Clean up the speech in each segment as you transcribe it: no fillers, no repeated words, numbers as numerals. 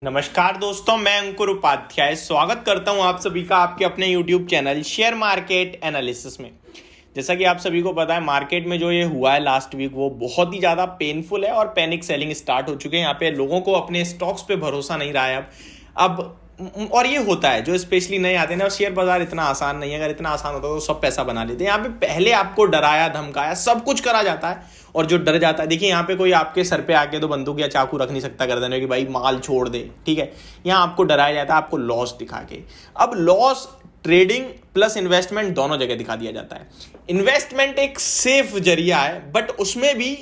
नमस्कार दोस्तों, मैं अंकुर उपाध्याय स्वागत करता हूं आप सभी का आपके अपने YouTube channel share market analysis में। जैसा कि आप सभी को पता है, मार्केट में जो ये हुआ है लास्ट वीक वो बहुत ही ज़्यादा पेनफुल है और पैनिक सेलिंग स्टार्ट हो चुके हैं। यहाँ पे लोगों को अपने स्टॉक्स पे भरोसा नहीं रहा है अब और ये होता है जो स्पेशली नए आते हैं ना। और शेयर बाजार इतना आसान नहीं है, अगर इतना आसान होता तो सब पैसा बना लेते हैं। यहाँ पे पहले आपको डराया धमकाया सब कुछ करा जाता है और जो डर जाता है, देखिए यहाँ पे कोई आपके सर पे आके तो बंदूक या चाकू रख नहीं सकता गर्दन में कि भाई माल छोड़ दे, ठीक है। यहाँ आपको डराया जाता है, आपको लॉस दिखा के। अब लॉस ट्रेडिंग प्लस इन्वेस्टमेंट दोनों जगह दिखा दिया जाता है। इन्वेस्टमेंट एक सेफ जरिया है, बट उसमें भी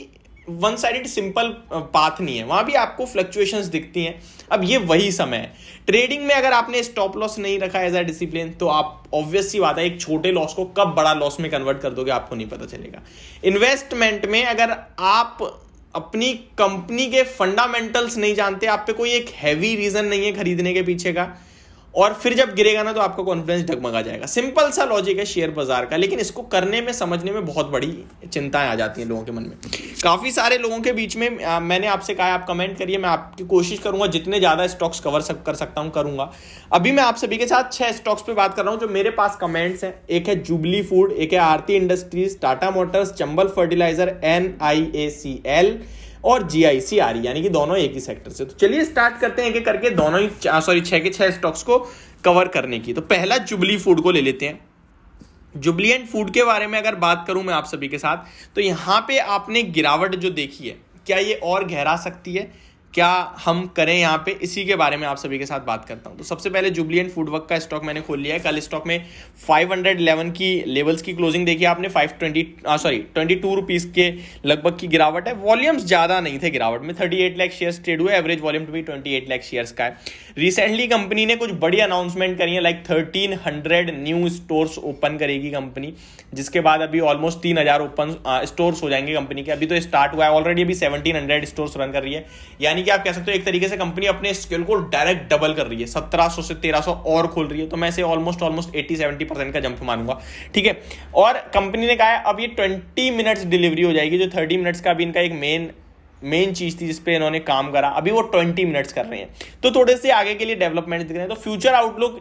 वन साइडेड सिंपल पाथ नहीं है, वहां भी आपको फ्लक्चुएशंस दिखती हैं। अब ये वही समय है ट्रेडिंग में, अगर आपने स्टॉप लॉस नहीं रखा एज अ डिसिप्लिन तो आप ऑब्वियस सी बात है एक छोटे लॉस को कब बड़ा लॉस में कन्वर्ट कर दोगे आपको नहीं पता चलेगा। इन्वेस्टमेंट में अगर आप अपनी कंपनी के फंडामेंटल्स नहीं जानते, आप पे कोई एक हैवी रीजन नहीं है खरीदने के पीछे का, और फिर जब गिरेगा ना तो आपका कॉन्फिडेंस डगमगा जाएगा। सिंपल सा लॉजिक है शेयर बाजार का, लेकिन इसको करने में समझने में बहुत बड़ी चिंताएं आ जाती हैं लोगों के मन में। काफ़ी सारे लोगों के बीच में मैंने आपसे कहा आप कमेंट करिए, मैं आपकी कोशिश करूंगा जितने ज़्यादा स्टॉक्स कर सकता हूं करूंगा। अभी मैं आप सभी के साथ 6 स्टॉक्स पे बात कर रहा हूं जो मेरे पास कमेंट्स हैं। एक है जुबली फूड, एक है Aarti industries, Tata motors, Chambal fertiliser, NIACL और GICRE, यानी कि दोनों एक ही सेक्टर से। तो चलिए स्टार्ट करते हैं एक एक करके दोनों ही 6 के 6 स्टॉक्स को कवर करने की। तो पहला जुबली फूड को ले लेते हैं। जुबलिएंट फूड के बारे में अगर बात करूं मैं आप सभी के साथ, तो यहां पे आपने गिरावट जो देखी है, क्या ये और गहरा सकती है, क्या हम करें यहाँ पे, इसी के बारे में आप सभी के साथ बात करता हूं। तो सबसे पहले जुबलिएंट फूडवर्क का स्टॉक मैंने खोल लिया है। कल स्टॉक में 511 की लेवल्स की क्लोजिंग देखी आपने, 22 रुपीज के लगभग की गिरावट है। वॉल्यूम्स ज्यादा नहीं थे गिरावट में, 38 लाख शेयर्स ट्रेड हुए, एवरेज वॉल्यूम भी 28 लाख शेयर्स का है। रिसेंटली कंपनी ने कुछ बड़ी अनाउंसमेंट करी है, लाइक 1300 न्यू स्टोर्स ओपन करेगी कंपनी, जिसके बाद अभी ऑलमोस्ट 3000 ओपन स्टोर्स हो जाएंगे कंपनी के। अभी तो स्टार्ट हुआ है ऑलरेडी, अभी 1700 स्टोर्स रन कर रही है। यानी कि आप कह सकते हो एक तरीके से कंपनी अपने स्केल को डायरेक्ट डबल कर रही है, 1700 से 1300 और खोल रही है। तो मैं इसे ऑलमोस्ट 80-70% का जंप मानूंगा, ठीक है। और कंपनी ने कहा है अब ये 20 मिनट्स डिलीवरी हो जाएगी, जो 30 मिनट्स का अभी इनका एक मेन चीज थी जिसपे इन्होंने काम करा, अभी वो 20 मिनट्स कर रहे हैं। तो थोड़े से आगे के लिए डेवलपमेंट दिख रहे हैं। तो फ्यूचर आउटलुक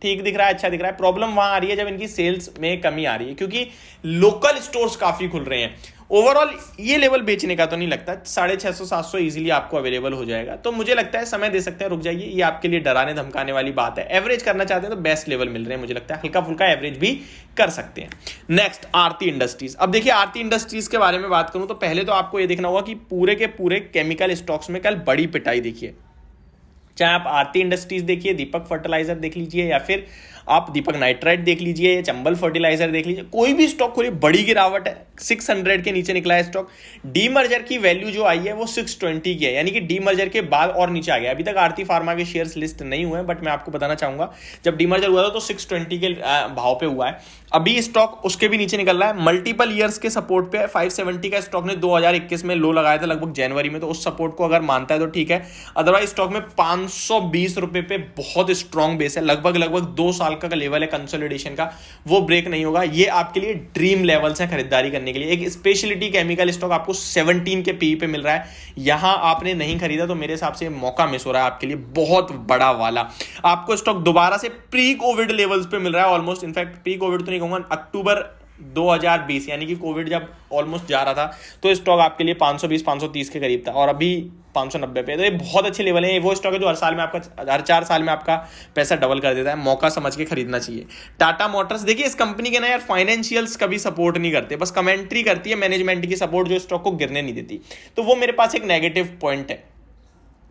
ठीक दिख रहा है, अच्छा दिख रहा है। प्रॉब्लम वहां आ रही है जब इनकी सेल्स में कमी आ रही है, क्योंकि लोकल स्टोर्स काफी खुल रहे हैं। ओवरऑल ये लेवल बेचने का तो नहीं लगता, 650-700 इजीली आपको अवेलेबल हो जाएगा। तो मुझे लगता है समय दे सकते हैं, रुक जाइए, ये आपके लिए डराने धमकाने वाली बात है। एवरेज करना चाहते हैं तो बेस्ट लेवल मिल रहे हैं, मुझे लगता है हल्का फुल्का एवरेज भी कर सकते हैं। नेक्स्ट आरती इंडस्ट्रीज। अब देखिए आरती इंडस्ट्रीज के बारे में बात करूं तो पहले तो आपको ये देखना होगा कि पूरे के पूरे केमिकल स्टॉक्स में कल बड़ी पिटाई देखिए। चाहे आप आरती इंडस्ट्रीज देखिए, दीपक फर्टिलाइजर देख लीजिए, या फिर आप दीपक नाइट्राइट देख लीजिए, या चंबल फर्टिलाइजर देख लीजिए, कोई भी स्टॉक खोलिए बड़ी गिरावट है। 600 के नीचे निकला है स्टॉक। डीमर्जर की वैल्यू जो आई है वो 620 की है, यानी कि डीमर्जर के बाद और नीचे आ गया। अभी तक आरती फार्मा के शेयर्स लिस्ट नहीं हुए हैं, बट मैं आपको बताना चाहूंगा जब डीमर्जर हुआ था तो 620 के भाव पे हुआ है। अभी स्टॉक उसके भी नीचे निकल रहा है, मल्टीपल ईयर्स के सपोर्ट पे है। 570 का स्टॉक ने 2021 में लो लगाया था लगभग जनवरी में, तो उस सपोर्ट को अगर मानता है तो ठीक है। अदरवाइज स्टॉक में 520 रुपए पे बहुत स्ट्रॉन्ग बेस है, लगभग 2 साल का लेवल है कंसोलिडेशन का, वो ब्रेक नहीं होगा। ये आपके लिए ड्रीम लेवल्स है खरीदारी करने के लिए। एक स्पेशलिटी केमिकल स्टॉक आपको 17 के पी पे मिल रहा है, यहां आपने नहीं खरीदा तो मेरे हिसाब से मौका मिस हो रहा है आपके लिए बहुत बड़ा वाला। आपको स्टॉक दोबारा से प्री कोविड लेवल्स पे मिल रहा है ऑलमोस्ट, इनफैक्ट प्री कोविड तो नहीं कहूंगा, अक्टूबर 2020 यानी कि कोविड जब ऑलमोस्ट जा रहा था तो स्टॉक आपके लिए 520-530 के करीब था, और अभी 590 पे। तो ये बहुत अच्छे लेवल है। ये वो स्टॉक है जो हर 4 साल में आपका पैसा डबल कर देता है। मौका समझ के खरीदना चाहिए। टाटा मोटर्स देखिए, इस कंपनी के ना यार फाइनेंशियल्स कभी सपोर्ट नहीं करते, बस कमेंट्री करती है मैनेजमेंट की सपोर्ट, जो स्टॉक को गिरने नहीं देती। तो वो मेरे पास एक नेगेटिव पॉइंट है।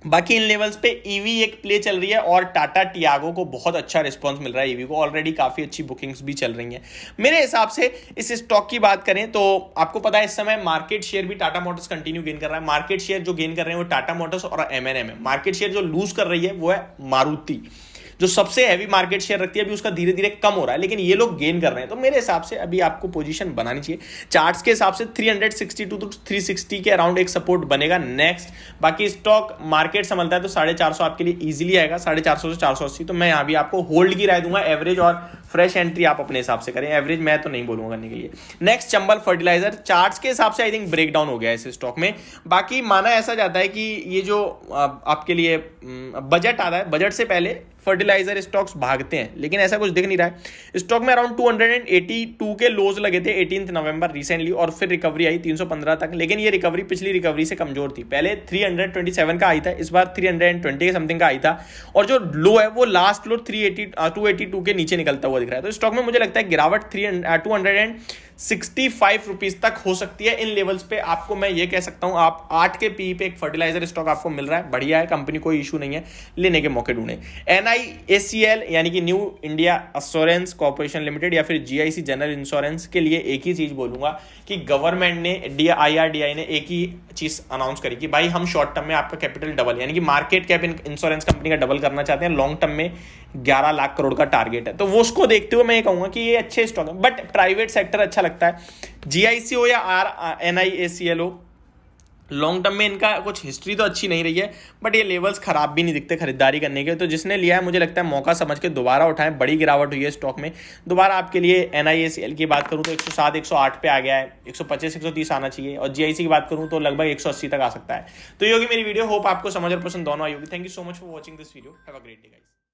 बाकी इन लेवल्स पे ईवी एक प्ले चल रही है, और टाटा टियागो को बहुत अच्छा रिस्पांस मिल रहा है। ईवी को ऑलरेडी काफी अच्छी बुकिंग्स भी चल रही हैं। मेरे हिसाब से इस स्टॉक की बात करें तो आपको पता है इस समय मार्केट शेयर भी टाटा मोटर्स कंटिन्यू गेन कर रहा है। मार्केट शेयर जो गेन कर रहे हैं वो टाटा मोटर्स और M&M है। मार्केट शेयर जो लूज कर रही है वो है मारुति। जो सबसे हैवी मार्केट शेयर रखती है, अभी उसका धीरे धीरे कम हो रहा है, लेकिन ये लोग गेन कर रहे हैं। तो मेरे हिसाब से अभी आपको पोजीशन बनानी चाहिए। चार्ट्स के हिसाब से 362 टू 360 के अराउंड एक सपोर्ट बनेगा नेक्स्ट। बाकी स्टॉक मार्केट संभलता है तो 450 आपके लिए इजीली आएगा, 450 से 480। तो मैं यहाँ भी आपको होल्ड की राय दूंगा। एवरेज और फ्रेश एंट्री आप अपने हिसाब से करें, एवरेज मैं तो नहीं बोलूंगा करने के लिए। नेक्स्ट चंबल फर्टिलाइजर, चार्ट्स के हिसाब से आई थिंक ब्रेकडाउन हो गया है इस स्टॉक में। बाकी माना ऐसा जाता है कि ये जो आपके लिए बजट आता है, बजट से पहले फर्टिलाइजर स्टॉक्स भागते हैं, लेकिन ऐसा कुछ दिख नहीं रहा है। स्टॉक में अराउंड 282 के लोज लगे थे 18 नवंबर रिसेंटली, और फिर रिकवरी आई 315 तक, लेकिन ये रिकवरी पिछली रिकवरी से कमजोर थी। पहले 327 का आई था, इस बार 320 के समथिंग का आई था, और जो लो है वो लास्ट लो 282 के नीचे निकलता हुआ दिख रहा है। तो स्टॉक में मुझे लगता है गिरावट 265 रुपीज तक हो सकती है। इन लेवल्स पे आपको मैं ये कह सकता हूं, आप 8 के पी पे एक फर्टिलाइजर स्टॉक आपको मिल रहा है, बढ़िया है, कंपनी कोई इशू नहीं है, लेने के मौके ढूंढे। NIACL यानी कि new India assurance corporation limited या फिर GIC जनरल इंश्योरेंस के लिए एक ही चीज बोलूंगा कि गवर्नमेंट ने IRDAI ने एक ही चीज अनाउंस करी कि भाई हम शॉर्ट टर्म में आपका कैपिटल डबल, यानी कि मार्केट कैप इंश्योरेंस कंपनी का डबल करना चाहते हैं। लॉन्ग टर्म में 11 लाख करोड़ का टारगेट है, तो वो उसको देखते हुए मैं ये कहूंगा कि ये अच्छे स्टॉक है। बट प्राइवेट सेक्टर अच्छा लगता है, GIC हो या NIACL हो, लॉन्ग टर्म में इनका कुछ हिस्ट्री तो अच्छी नहीं रही है, बट ये लेवल्स खराब भी नहीं दिखते खरीदारी करने के। तो जिसने लिया है मुझे लगता है मौका समझ के दोबारा उठाएं, बड़ी गिरावट हुई है स्टॉक में। दोबारा आपके लिए NIACL की बात करूं तो 107 108 पे आ गया है, 125 130 आना चाहिए, और GIC की बात करूं तो लगभग 180 तक आ सकता है। तो ये होगी मेरी वीडियो, होप आपको समझ और पसंद दोनों आई होगी। Thank you so much for watching this video, have a great day guys.